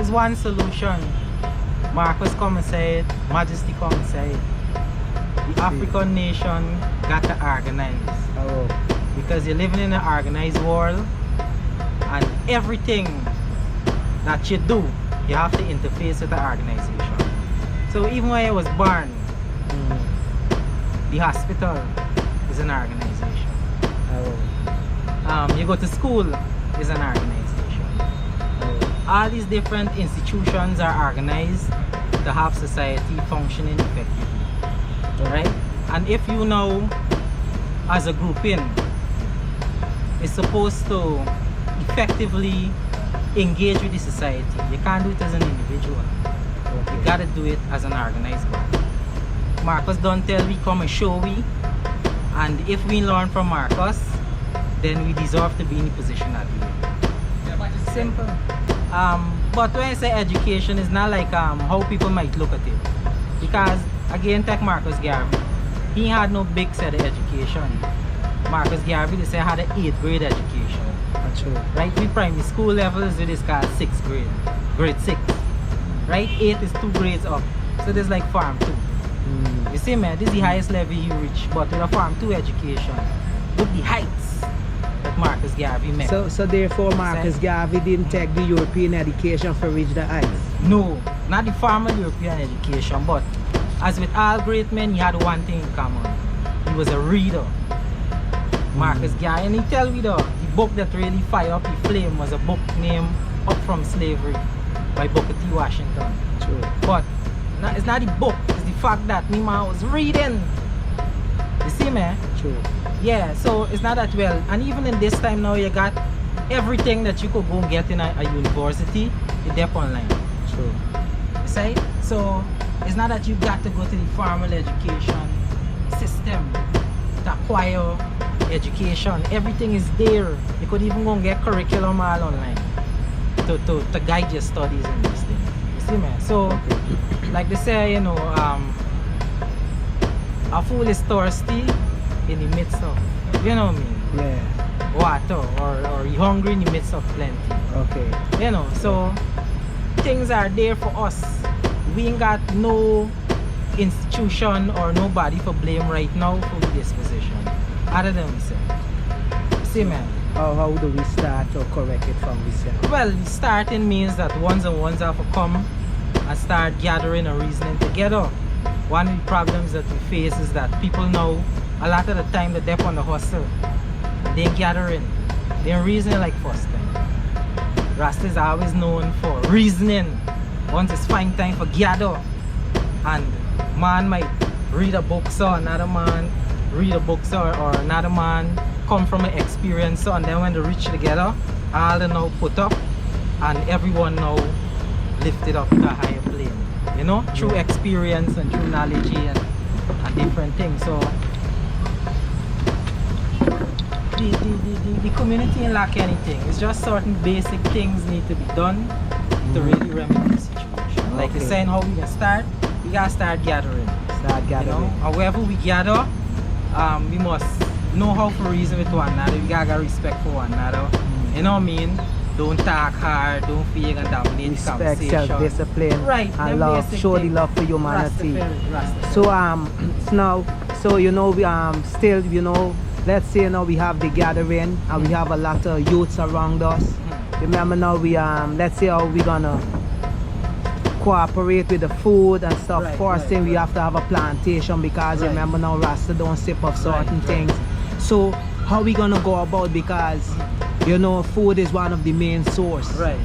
was one solution. Marcus come and say it, Majesty come and say it. The African nation got to organize. Because you're living in an organized world, and everything that you do, you have to interface with the organization. So even when I was born, the hospital is an organization. You go to school, is an organization. All these different institutions are organized to have society functioning effectively. Right? And if you know, as a grouping, is supposed to effectively engage with the society. You can't do it as an individual. You gotta do it as an organized body. Marcus don't tell we come and show we, and if we learn from Marcus, then we deserve to be in the position that we are. Simple. But when I say education, it's not like how people might look at it. Because again, take Marcus Garvey. He had no big set of education. Marcus Garvey, they say, had an 8th grade education. That's true. Right? We primary school levels, it is called 6th grade. Grade 6. Right? 8 is 2 grades up. So there's like Farm 2. You see, man, this is the highest level you reach, but with a Farm 2 education, with the heights that Marcus Garvey made. So therefore Marcus Garvey didn't take the European education for reach the heights? No, not the formal European education, but as with all great men, he had one thing in common. He was a reader. Marcus Garvey, and he tell me the book that really fired up the flame was a book named Up From Slavery by Booker T. Washington. True. But it's not the book, it's the fact that me man was reading. You see, man? True. Yeah, so it's not that well. And even in this time now, you got everything that you could go and get in a university, you dep online. True. You see? So it's not that you got to go to the formal education system to acquire education. Everything is there. You could even go and get curriculum all online to guide your studies in this thing. You see, man? So like they say, you know, a fool is thirsty in the midst of, you know what I mean? Yeah. Water, or you hungry in the midst of plenty. Okay. You know, so things are there for us. We ain't got no institution or nobody for blame right now for this position, other than myself. See, man? How do we start or correct it from ourselves? Well, starting means that ones and ones have to come and start gathering and reasoning together. One of the problems that we face is that people now, a lot of the time they're on the hustle. They ain't gathering. They ain't reasoning like first time. Rasta is always known for reasoning. Once it's fine time for gather. And man might read a book, so another man read a book, so or another man come from an experience, so and then when they reach together, all they now put up and everyone now lift it up to a higher plane. You know, through experience and through knowledge and different things. So the community ain't lack anything. It's just certain basic things need to be done to really remedy the situation. Like you're saying, how we can start, we gotta start gathering. Start gathering. You know, however we gather, we must know how to reason with one another. We gotta respect for one another. You know what I mean? Don't talk hard, don't feel and dominate respect, conversation. self-discipline, right, and love, show the love for humanity. So so you know, we still, you know, let's say now we have the gathering and we have a lot of youths around us. Remember now we let's say how we gonna cooperate with the food and stuff. First thing we have to have a plantation, because remember now Rasta don't sip of certain things. So how we gonna go about, because you know food is one of the main source. Right.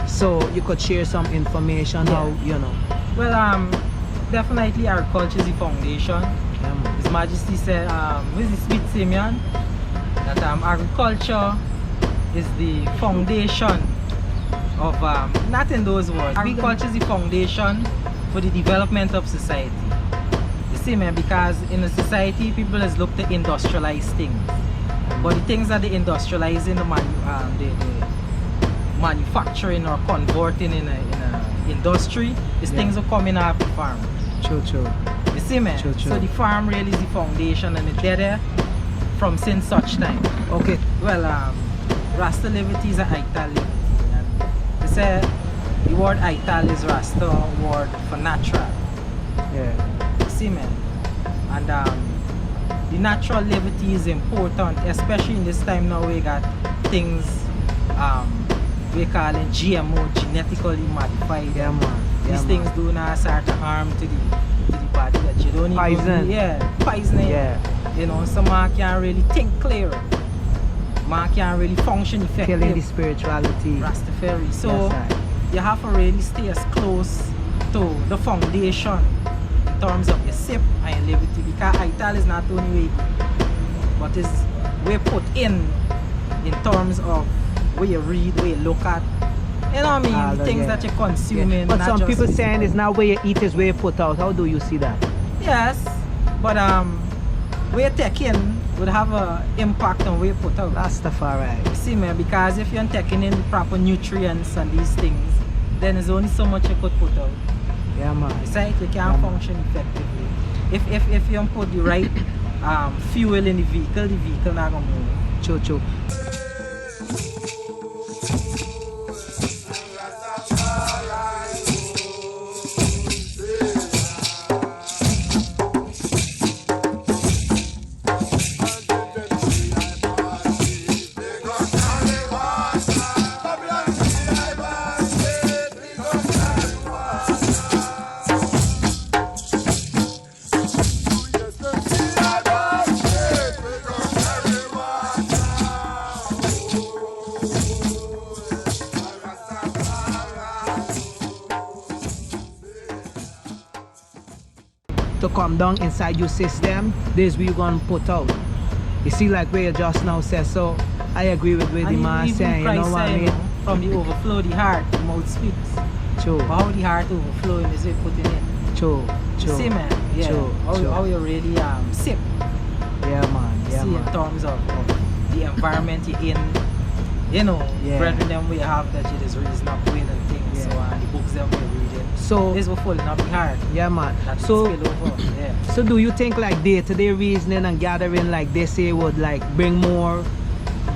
So you could share some information how, you know. Well, definitely agriculture is the foundation. His Majesty said, with the sweet Simeon, that agriculture is the foundation of, not in those words, agriculture is the foundation for the development of society. You see, man, because in a society, people has looked to industrialize things. But the things that they industrialize in the manufacturing or converting in a industry is things that come in off the farm. True. You see, man? True. So the farm really is the foundation, and it's there from since such time. Okay. Well, Rasta liberty is a Aital liberty. And they say the word ital is Rasta word for natural. Yeah. You see, man? And the natural levity is important, especially in this time now we got things we call it GMO, genetically modified. Yeah, man. These things do not start to harm to the body that you don't Poison. even poisoning. Yeah. You know, so man can't really think clear. Man can't really function effectively. Killing the spirituality. Rastafari. So Yes, sir. you have to really stay as close to the foundation in terms of your sip and your levity, because ital is not only way, but is we put in terms of where you read, where you look at. You know what I mean? The things that you're consuming. Yeah. But not some just people saying physical. it's not where you eat is where you put out. How do you see that? Yes, but where you take in would have an impact on where you put out. Rastafari. You see, man, because if you're taking in the proper nutrients and these things, then there's only so much you could put out. Yeah, man. Besides, you can't function effectively. If you don't put the right fuel in the vehicle not gonna move. True, true. To come down inside your system, this we gonna put out. You see, like where you just now said, so I agree with what the And man even saying, you know Christ what I said, mean? from the overflow, the heart, the mouth speaks. True, But how the heart overflowing is it putting in. true, You true. see, man? Yeah. True, How, true. how you really sip. Yeah, man, yeah, See, in man. terms of the environment you're in. You know, Yeah. brethren them we have that it is reasonable with and things. Yeah. So the books them we're reading. So, This will fall up the heart. yeah, man. That So, spill over. Yeah. so do you think like day-to-day reasoning and gathering like they say would like bring more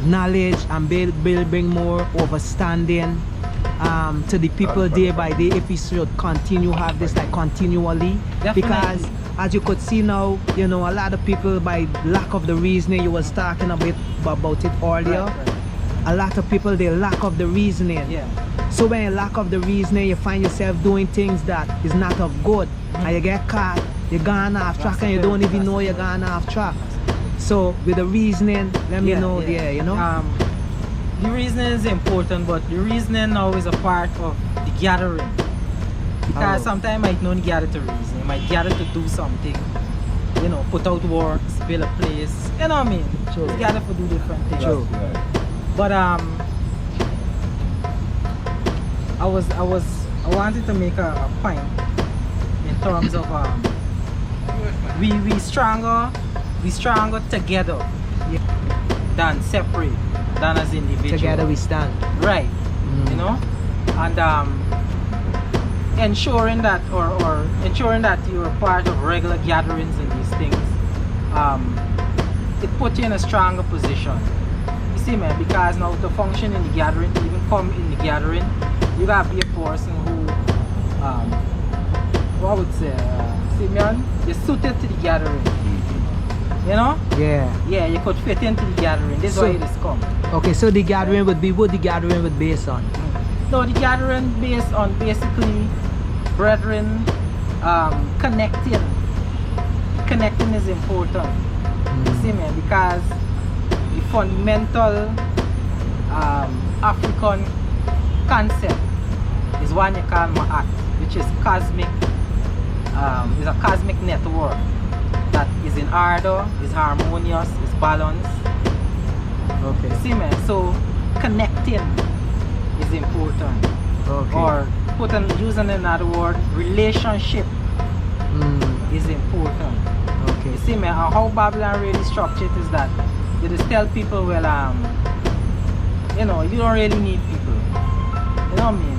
knowledge and bring more understanding to the people day by day if we should continue have this like continually? Definitely. Because as you could see now, you know, a lot of people by lack of the reasoning, you was talking a bit about it earlier. Right. A lot of people, they lack of the reasoning. Yeah. So when you lack of the reasoning, you find yourself doing things that is not of good, and you get caught, you're gone off track, and you don't even know you're gone off track. So with the reasoning, let me know there, you know? The reasoning is important, but the reasoning now is a part of the gathering. Because sometimes you might not gather to reason, you might gather to do something, you know, put out works, build a place, you know what I mean? True. You gather to do different things. True. But I wanted to make a point in terms of we stronger together than separate, than as individuals. Together we stand. Right. You know? And ensuring that or ensuring that you're part of regular gatherings and these things, it puts you in a stronger position. You see, man, because now to function in the gathering, to even come in the gathering, you gotta be a person who what I would say, see, man, you're suited to the gathering. You know? Yeah. Yeah, you could fit into the gathering. This is So- why it is come. Okay, so the gathering would be what the gathering would base on. No, the gathering based on basically brethren connecting. Connecting is important. You see, man, because the fundamental African concept is one you call Ma'at, which is cosmic. Is a cosmic network that is in order, is harmonious, is balanced. Okay. See, man, so connecting is important. Okay. Or using another word, relationship is important. Okay. You see, man, and how Babylon really structured is that they just tell people, well, you know, you don't really need people. You know what I mean?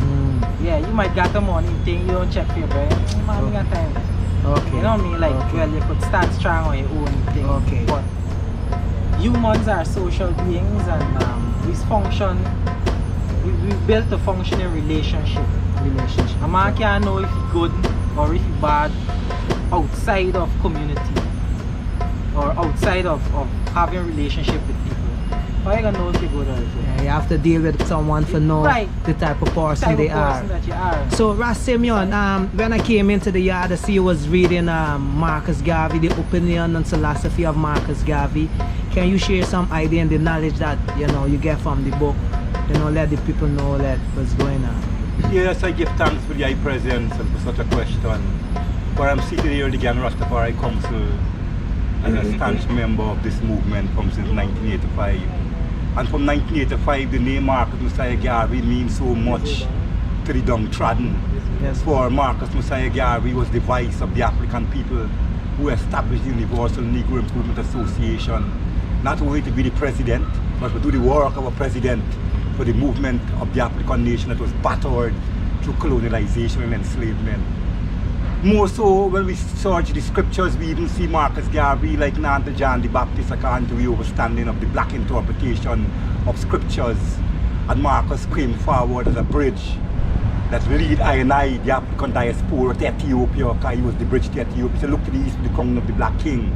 Yeah, you might get the money thing, you don't check for your brain. Man, we got time. Okay. You know what I mean? Like, Okay. well, you could stand strong on your own thing. Okay. But humans are social beings, and we function. We built a functioning relationship. relationship. A man can't know if he's good or if he's bad outside of community or outside of having relationship with people. How you gonna know if you're good or if you're bad? Yeah, you have to deal with someone to know the type of person they are. That you are. So Ras Simeon, when I came into the yard, I see you was reading Marcus Garvey, the opinion and philosophy of Marcus Garvey. Can you share some idea and the knowledge that you get from the book? Let the people know that what's going on. Yes, I give thanks for the high presence and for such a question. But I'm seated here in the GUYANA Rastafari Council as a staunch member of this movement since 1985. And from 1985, the name Marcus Messiah Garvey means so much to the downtrodden. Yes. For Marcus Messiah Garvey was the voice of the African people who established the Universal Negro Improvement Association, not only to be the president, but to do the work of a president for the movement of the African nation that was battered through colonialization and enslavement. More so, when we search the scriptures, we even see Marcus Garvey like Nanta John the Baptist according to the overstanding of the black interpretation of scriptures. And Marcus came forward as a bridge that lead I, the African diaspora, to Ethiopia, because he was the bridge to Ethiopia. So look to the east for the crown of the black king.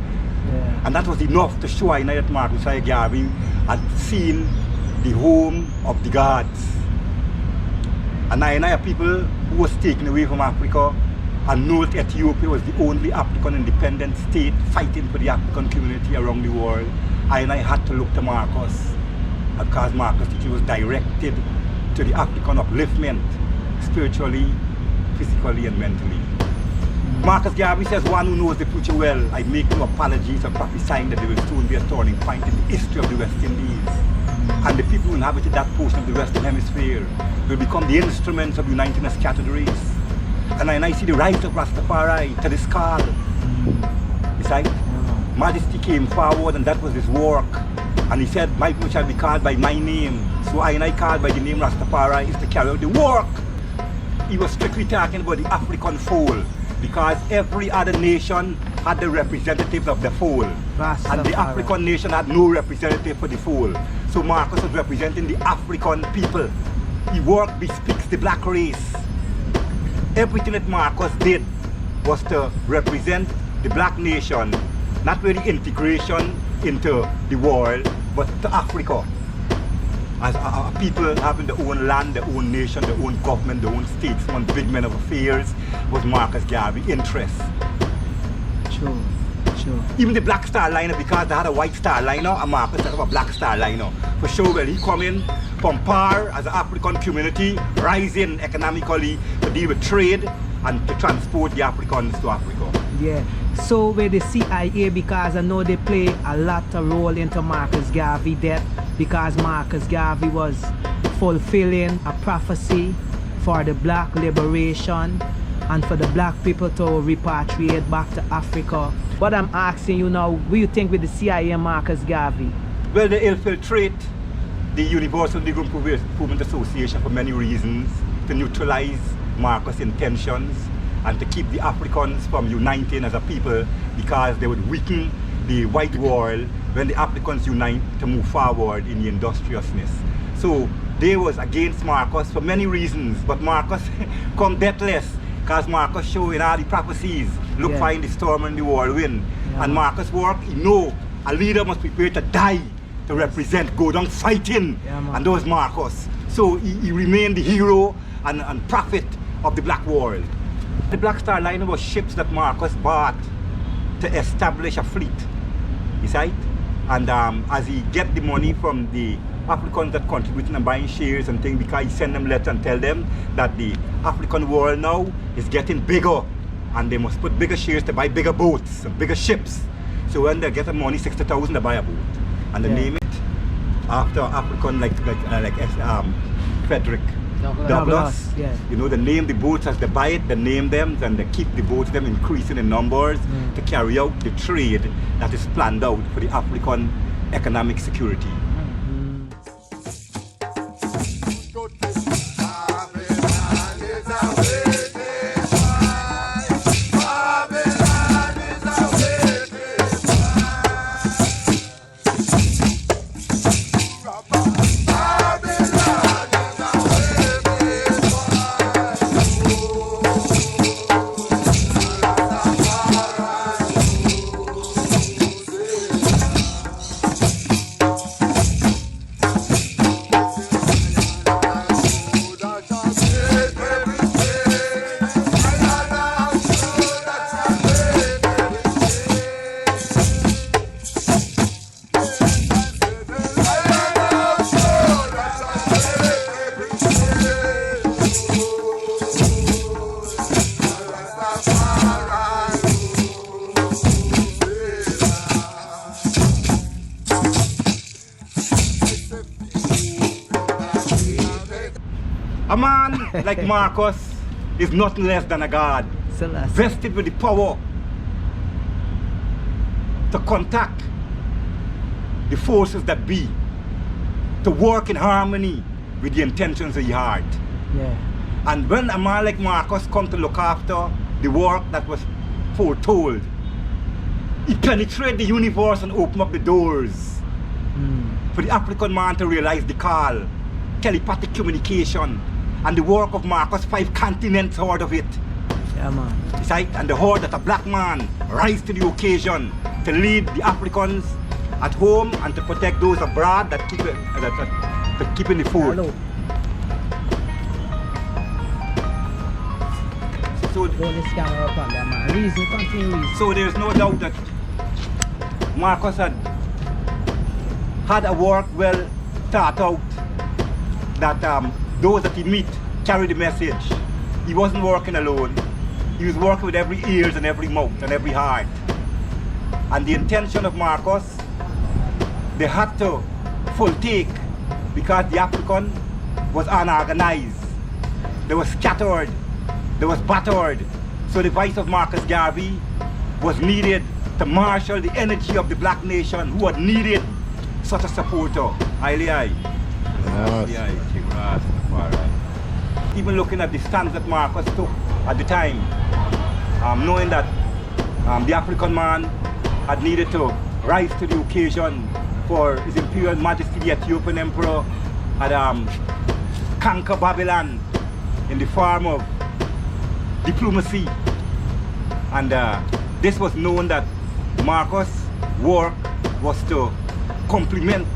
Yeah. And that was enough to show I that Marcus Garvey had seen the home of the gods. And I people who was taken away from Africa and know that Ethiopia was the only African independent state fighting for the African community around the world. I had to look to Marcus, because Marcus teaching was directed to the African upliftment, spiritually, physically, and mentally. Marcus Garvey says, one who knows the future well, I make no apologies for prophesying that there will soon be a turning point in the history of the West Indies. And the people who inhabited that portion of the Western Hemisphere will become the instruments of uniting a scattered race. And I see the rise of Rastafari to the skull. It's like Majesty came forward and that was his work. And he said, my people shall be called by my name. So I called by the name Rastafari is to carry out the work. He was strictly talking about the African fold, because every other nation had the representatives of the fold. And the African nation had no representative for the fold. So Marcus was representing the African people. His work bespeaks the black race. Everything that Marcus did was to represent the black nation, not really integration into the world, but to Africa. As a people having their own land, their own nation, their own government, their own statesmen, big men of affairs, was Marcus Garvey's interest. Sure. Even the Black Star Liner, because they had a white star liner, and Marcus had a black star liner. For sure, when he come in from power as an African community, rising economically to deal with trade and to transport the Africans to Africa. Yeah. So with the CIA, because I know they play a lot of role into Marcus Garvey death, because Marcus Garvey was fulfilling a prophecy for the black liberation and for the black people to repatriate back to Africa. But I'm asking you now, what do you think with the CIA and Marcus Garvey? Well, they infiltrate the Universal Negro Improvement Association for many reasons, to neutralize Marcus' intentions and to keep the Africans from uniting as a people, because they would weaken the white world when the Africans unite to move forward in the industriousness. So they was against Marcus for many reasons, but Marcus come deathless, because Marcus show in all the prophecies, look find the storm and the whirlwind. And Marcus work, he know a leader must prepare to die to represent, go down fighting, and that was Marcus. So he remained the hero and prophet of the black world. The Black Star Liner was ships that Marcus bought to establish a fleet, you see? And as he get the money from the Africans that contributing and buying shares and things, because he send them letters and tell them that the African world now is getting bigger and they must put bigger shares to buy bigger boats and bigger ships. So when they get the money, 60,000, they buy a boat. And they name it after African like Frederick Douglass. You know, they name the boats as they buy it, they name them, and they keep the boats, them increasing in numbers to carry out the trade that is planned out for the African economic security. like Marcus, is nothing less than a god, vested with the power to contact the forces that be, to work in harmony with the intentions of your heart. Yeah. And when a man like Marcus come to look after the work that was foretold, he penetrated the universe and opened up the doors for the African man to realize the call, telepathic communication, and the work of Marcus, 5 continents out of it. Yeah, man. Right? And the whole that a black man rise to the occasion to lead the Africans at home and to protect those abroad that keep it, that keeping the food. Hello. So, Hold this camera up on that, man. Reason, continue reason. so there's no doubt that Marcus had a work well thought out, that those that he meet carry the message. He wasn't working alone. He was working with every ears and every mouth and every heart. And the intention of Marcus, they had to full take because the African was unorganized. They were scattered. They was battered. So the voice of Marcus Garvey was needed to marshal the energy of the black nation who had needed such a supporter. Liaise. Even looking at the stance that Marcus took at the time, knowing that the African man had needed to rise to the occasion for His Imperial Majesty the Ethiopian Emperor had conquered Babylon in the form of diplomacy. And this was known that Marcus' work was to complement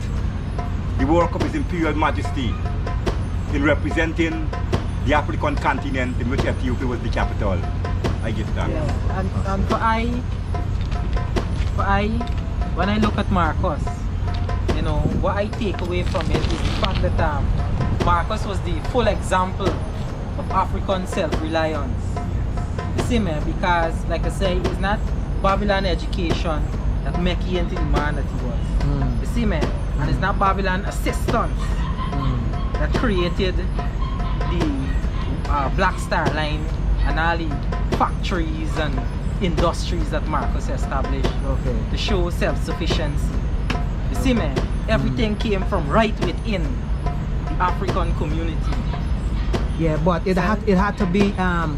the work of His Imperial Majesty in representing the African continent in which Ethiopia was the capital. I get that. Yeah. And for I, when I look at Marcus, you know, what I take away from it is the fact that Marcus was the full example of African self-reliance. You see me? Because, like I say, it's not Babylon education that make him into the man that he was. You see me? And it's not Babylon assistance that created the Black Star Line and all the factories and industries that Marcus established to show self-sufficiency. You see me? Everything came from right within the African community. Yeah, but it had to be a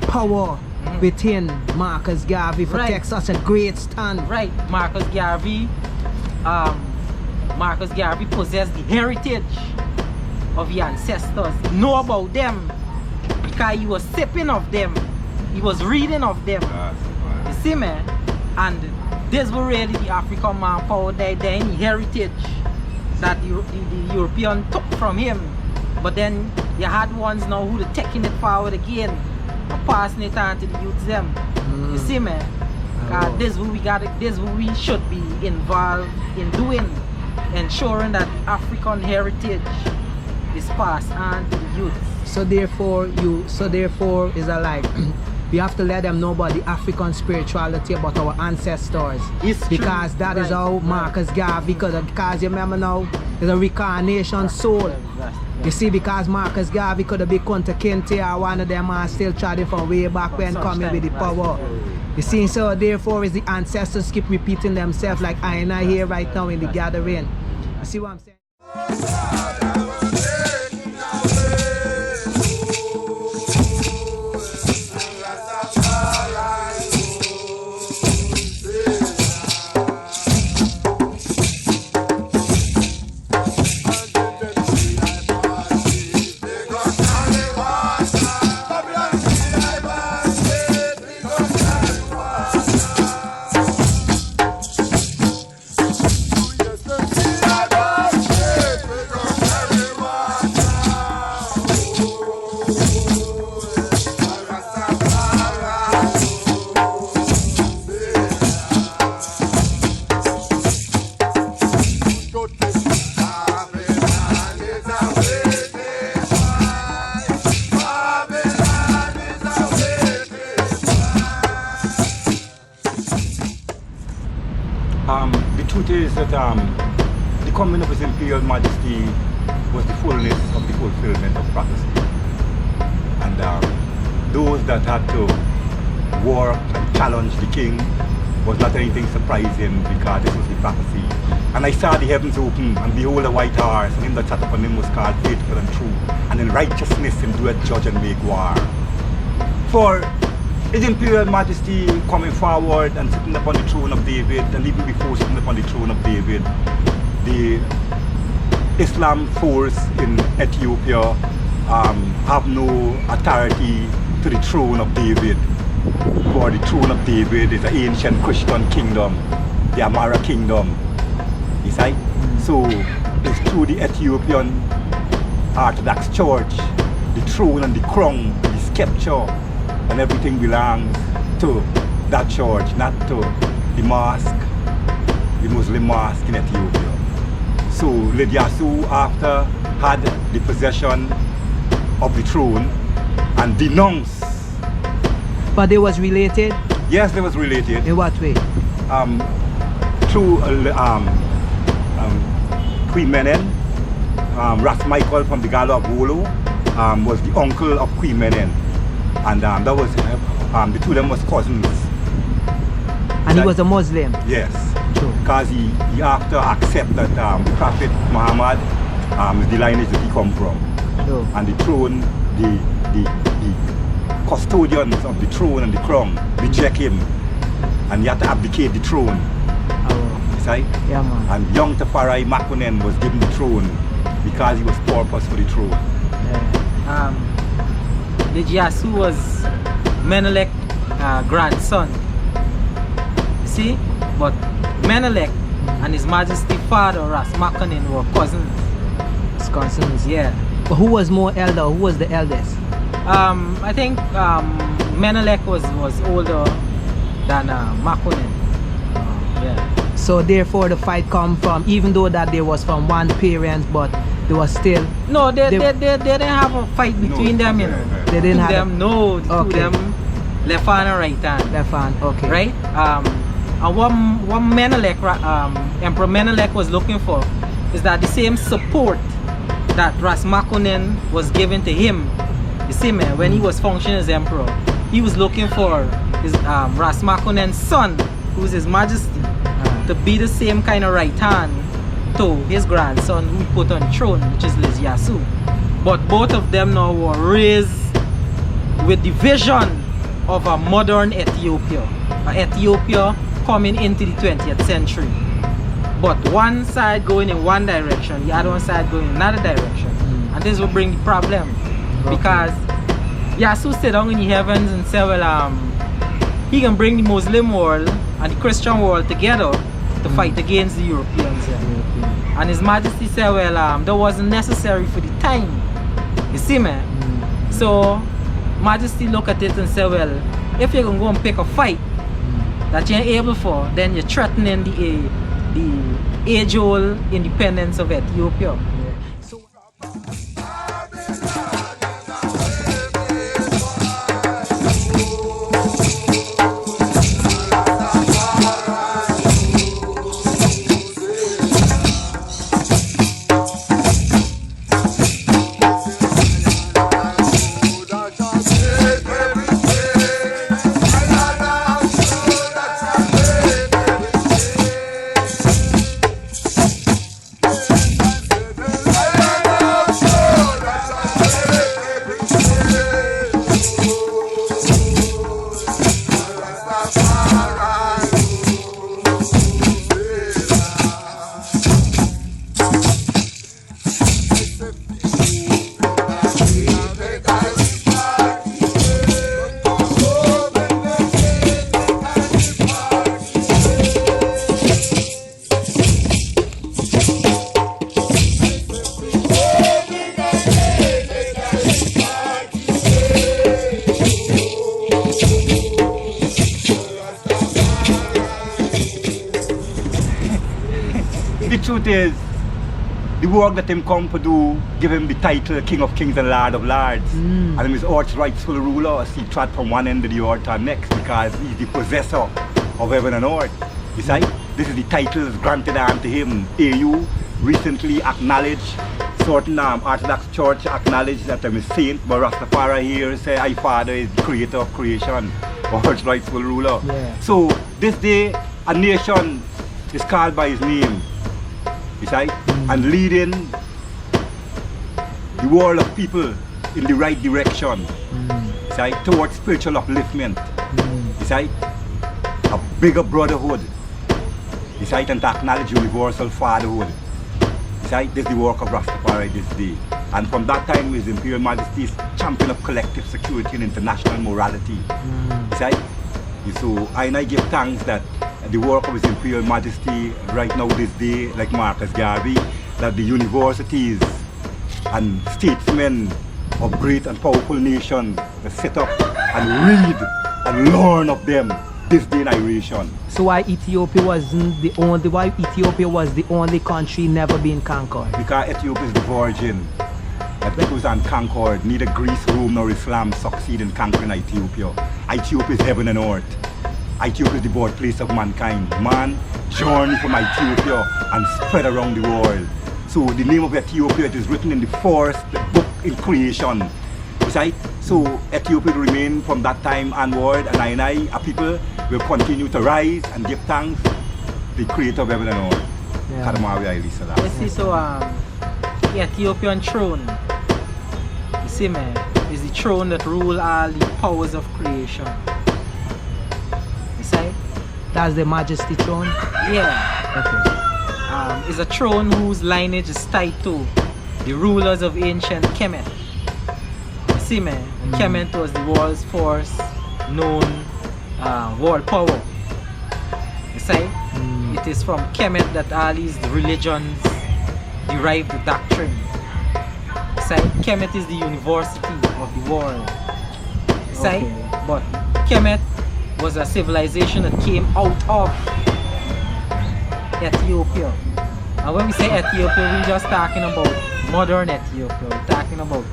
power within Marcus Garvey for take such a great stand. Right, Marcus Garvey possessed the heritage of the ancestors. He know about them because he was sipping of them. He was reading of them. You see me? And this was really the African manpower, their heritage that the European took from him. But then you had ones now who are taking it forward again and passing it on to the youths them. You see me? This is what we got. This is what we should be involved in doing, ensuring that the African heritage is passed on to the youth. So therefore is a like we have to let them know about the African spirituality, about our ancestors. Because that is how Marcus Garvey, because you remember now, there's a reincarnation soul. You see, because Marcus Garvey could have been Kunta Kinte or one of them are still trying from way back when coming with the power. You see, so therefore is the ancestors keep repeating themselves like I and I here right now in the gathering. You see what I'm saying? The truth is that the coming of His Imperial Majesty was the fullness of the fulfillment of prophecy. And those that had to work and challenge the king was not anything surprising, because this was the prophecy. And I saw the heavens open, and behold a white horse, and him that sat upon him was called Faithful and True, and in righteousness him doeth judge and make war. For His Imperial Majesty coming forward and sitting upon the throne of David, and even before sitting upon the throne of David, the Islam force in Ethiopia have no authority to the throne of David. For the throne of David is an ancient Christian kingdom, the Amara kingdom. You see? So it's through the Ethiopian Orthodox Church, the throne and the crown, the scepter, and everything belongs to that church, not to the mosque, the Muslim mosque in Ethiopia. So Liaise, after had the possession of the throne and denounced. But they was related? Yes, they was related. In what way? Through Queen Menen, Ras Michael from the Gala of Wolo was the uncle of Queen Menen. And that was, the two of them was cousins. And he was a Muslim? Yes. True. Because he have to accept that the Prophet Muhammad is the lineage that he come from. True. And the throne, the custodians of the throne and the crown reject him. And he had to abdicate the throne. Oh. See? Yeah, man. And young Tafarai Makonnen was given the throne because he was purpose for the throne. Yeah. Liaise was Menelik grandson. You see? But Menelik and His Majesty father Ras Makonnen were cousins. His cousins. Yeah. But who was more elder? Who was the eldest? I think Menelik was older than Makonnen. Yeah. So therefore the fight come from, even though that they was from one parent, but they was still... No, they didn't have a fight between them, you know. They didn't have them, no, the two of them left hand and right hand. Left hand, okay. Right? And what Menelik, Emperor Menelik was looking for is that the same support that Ras Makonnen was given to him, you see, man, when he was functioning as emperor, he was looking for his Ras Makonnen's son, who's His Majesty, to be the same kind of right hand to his grandson who he put on the throne, which is Liaise. But both of them now were raised with the vision of a modern Ethiopia, Ethiopia coming into the 20th century. But one side going in one direction, the other one side going in another direction. And this will bring the problem. Because Yasu sit down in the heavens and say, well, he can bring the Muslim world and the Christian world together to fight against the Europeans. Yeah. And His Majesty said, well, that wasn't necessary for the time. You see, man? So Majesty look at it and say, well, if you're going to go and pick a fight that you're able for, then you're threatening the age-old independence of Ethiopia. The truth is, the work that him come to do, give him the title King of Kings and Lord of Lords. And him is earth's rightful ruler, he trod from one end of the earth to the next, because he's the possessor of heaven and earth. You see, this is the titles granted unto him. AU recently acknowledged certain Orthodox Church acknowledge that I'm a saint, but Rastafari here say I Father is the creator of creation, or Earth's rightful ruler. Yeah. So this day a nation is called by his name, you see, and leading the world of people in the right direction, you see, towards spiritual upliftment, you see, a bigger brotherhood, you see, and to acknowledge universal fatherhood. This is the work of Rastafari this day. And from that time, His Imperial Majesty's champion of collective security and international morality. So I give thanks that the work of His Imperial Majesty right now this day, like Marcus Garvey, that the universities and statesmen of great and powerful nations set up and read and learn of them this day in Iration. So why Ethiopia was the only country never being conquered? Because Ethiopia is the virgin that was unconquered. Neither Greece, Rome nor Islam succeed in conquering Ethiopia. Ethiopia is heaven and earth. Ethiopia is the birthplace of mankind. Man journey from Ethiopia and spread around the world. So the name of Ethiopia, it is written in the first book in creation. Right? So Ethiopia will remain from that time onward, and I, a people, will continue to rise and give thanks to the creator of heaven and earth. Yeah. You see, so the Ethiopian throne, you see man, is the throne that rule all the powers of creation. You see? That's the majesty throne? Yeah. Okay. It's a throne whose lineage is tied to the rulers of ancient Kemet. See man, Kemet was the world's first known world power. You see? It is from Kemet that all these religions derive the doctrine. You see? Kemet is the university of the world. You see? Okay. But Kemet was a civilization that came out of Ethiopia. And when we say Ethiopia, we're just talking about modern Ethiopia. We're talking about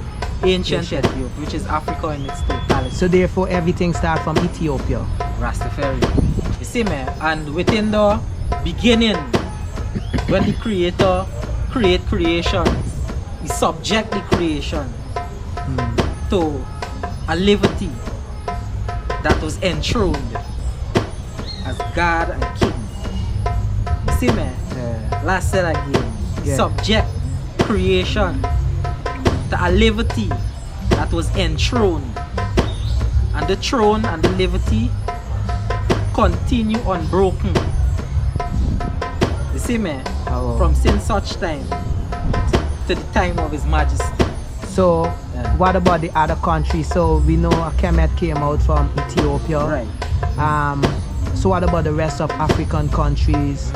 ancient Ethiopia, which is Africa in its totality. So therefore everything starts from Ethiopia. Rastafari. You see man, and within the beginning, when the creator create creations, he subject the creation to a liberty that was enthroned as God and King. You see man, last said again, subject creation to a liberty that was enthroned, and the throne and the liberty continue unbroken. You see me? From since such time to the time of His Majesty. So what about the other countries? So we know Kemet came out from Ethiopia. Right. So what about the rest of African countries?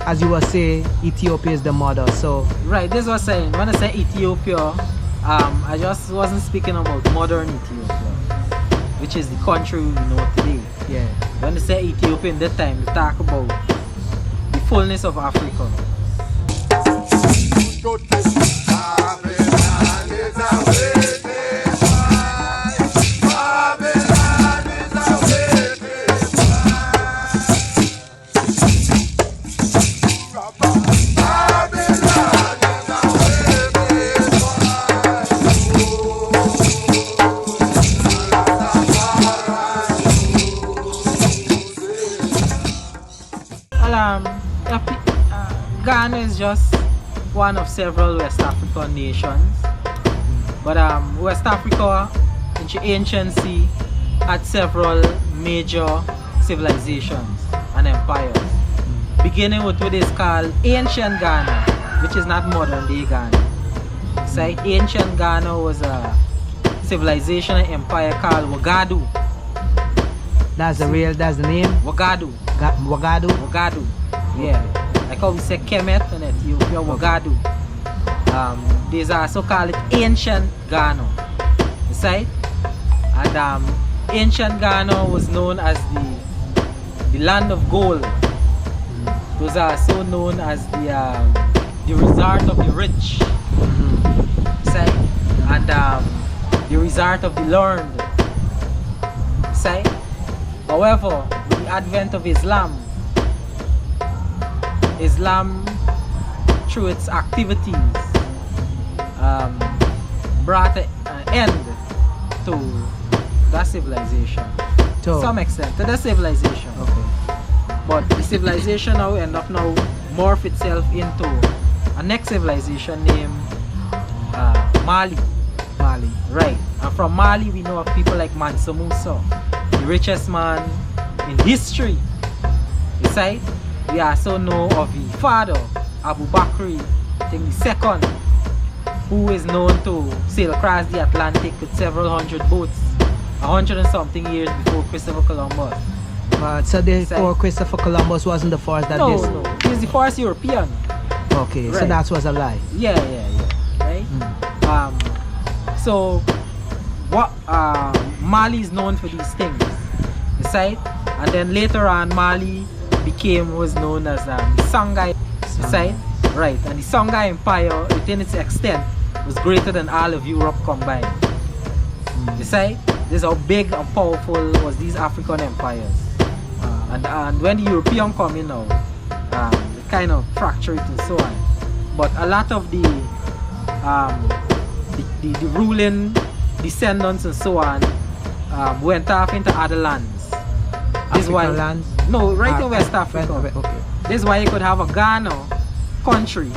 As you were saying, Ethiopia is the mother, so... Right, this was saying, when I say Ethiopia, I just wasn't speaking about modern Ethiopia, which is the country we know today. Yeah. When I say Ethiopia in that time, we talk about the fullness of Africa. Ghana is just one of several West African nations, but West Africa in the anciency had several major civilizations and empires, beginning with what is called ancient Ghana, which is not modern day Ghana. So ancient Ghana was a civilization and empire called Wagadu. That's the name? Wagadu. Wagadu? Wagadu, yeah. Like how we say Kemet in Ethiopia, Wagadu. There's also called it ancient Ghana. You see? And ancient Ghana was known as the land of gold. It was also known as the resort of the rich. You see? And the resort of the learned. You see? However, with the advent of Islam through its activities, brought an end to that civilization. To some extent, to the civilization. Okay. But the civilization now end up now morph itself into a next civilization named Mali. Mali. Right. And from Mali we know of people like Mansa Musa, the richest man in history. Besides, we also know of the father, Abu Bakr, I think the second, who is known to sail across the Atlantic with several hundred boats, 100 and something years before Christopher Columbus. So therefore Christopher Columbus wasn't the first that No, this... no, he was the first European. Okay, so Right. that was a lie. Yeah, right? So what Mali is known for these things, right? And then later on Mali was known as the Songhai, right? And the Songhai Empire, within its extent, was greater than all of Europe combined. This is how big and powerful was these African empires. And when the European come in now, they kind of fracture it and so on. But a lot of the ruling descendants and so on went off into other lands. This is why lands? No, right in West Africa. Okay. This is why you could have a Ghana country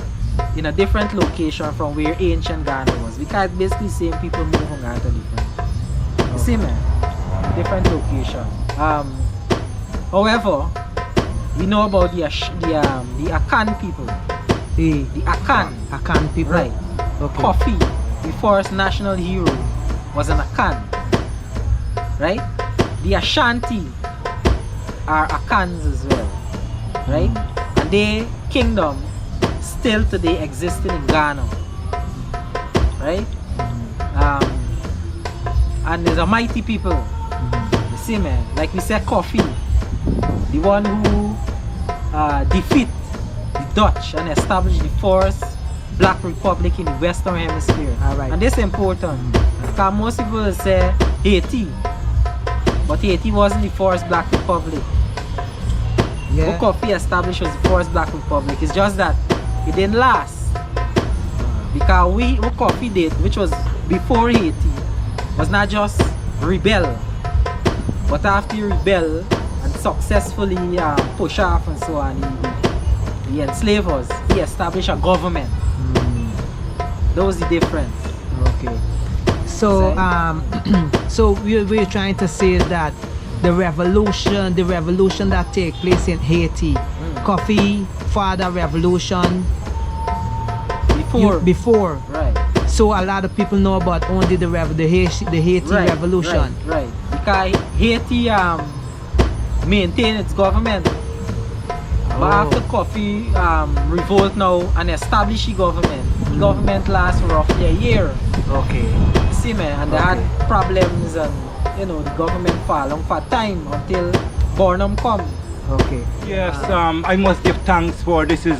in a different location from where ancient Ghana was, because basically same people move from Ghana to different. You see, man, different location. However, we know about the Akan people. The Akan people. Right. Okay. Kofi, the first national hero, was an Akan. Right? The Ashanti are Akans as well. Right? And their kingdom still today existed in Ghana. Right? And there's a mighty people. You see, man, like we said, Kofi, the one who defeat the Dutch and established the first Black Republic in the Western Hemisphere. Alright. And this is important because most people say Haiti, but Haiti wasn't the first Black Republic. Yeah. What Kofi established was the first Black Republic. It's just that it didn't last because what Kofi did, which was before Haiti, was not just rebel, but after you rebel and successfully push off and so on, he enslaved us. He established a government. That was the difference. Okay. So so we're trying to say that the revolution that take place in Haiti, Kofi father revolution before. Right. So a lot of people know about only the Haiti revolution. Right. Because Haiti maintained its government. But after Kofi revolt now and established the government lasts roughly a year. Okay. See, man, and they had problems, and the government fall long for time until Burnham come. Okay. Yes, I must give thanks for this is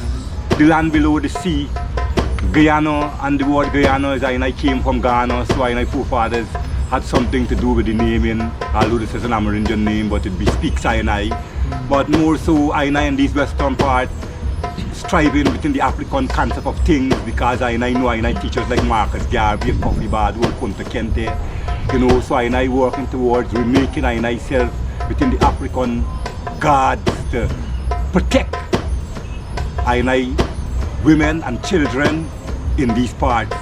the land below the sea, Guyana, and the word Guyana is I came from Ghana, so my forefathers had something to do with the naming, although this is an Amerindian name, but it bespeaks I. But more so, I in this western part, striving within the African concept of things, because I know teachers like Marcus Garvey and Kofi Badu and Kunta Kente, so I working towards remaking myself within the African gods to protect women and children in these parts.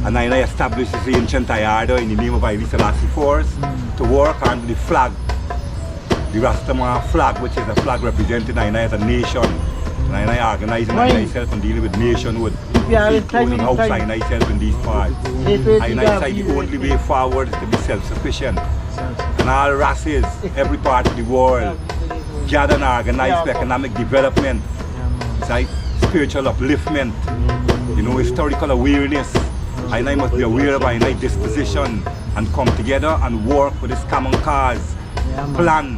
And I established this ancient Ayardo in the name of Haile Selassie Force to work on the flag, the Rastaman flag, which is a flag representing as a nation. And I organizing myself and dealing with nationhood, including outside myself in these parts. And I say the only way forward is to be self-sufficient. And all races, every part of the world, gather and organize for economic development, spiritual upliftment, historical awareness. And I must be aware of my disposition and come together and work for this common cause, plan,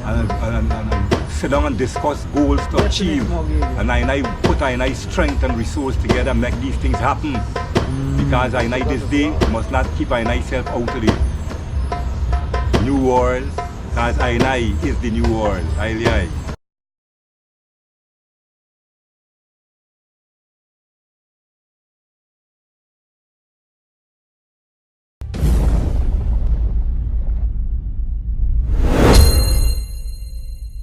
and sit down and discuss goals to achieve. And I put strength and resource together and make these things happen. Because this day must not keep myself out of the new world, because I is the new world.